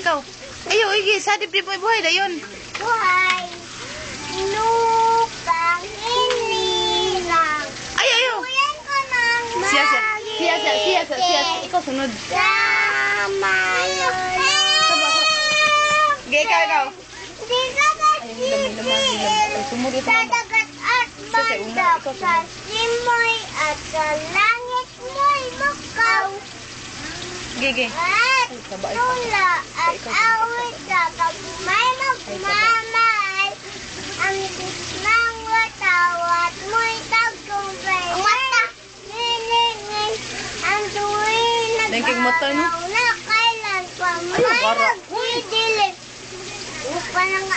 ikaw. Ayo, igi, sadip di mo buhay dayon. Buhay. Lupang hinilang. Ayo. Kuyan ko ng Siya. Ikaw sunod. Sama Gay ikaw. Di ka nagsisil sa dagat at bundok, sa simoy at sa langit mo'y bukaw. Gay. At tula at awit sa pagmay magmamay. Ang ng watawat mo'y tagkumpay. Nilingin ang tuwing Naging motor, no? na kailan pa may Ayaw, para. nagdidilim. Upang ang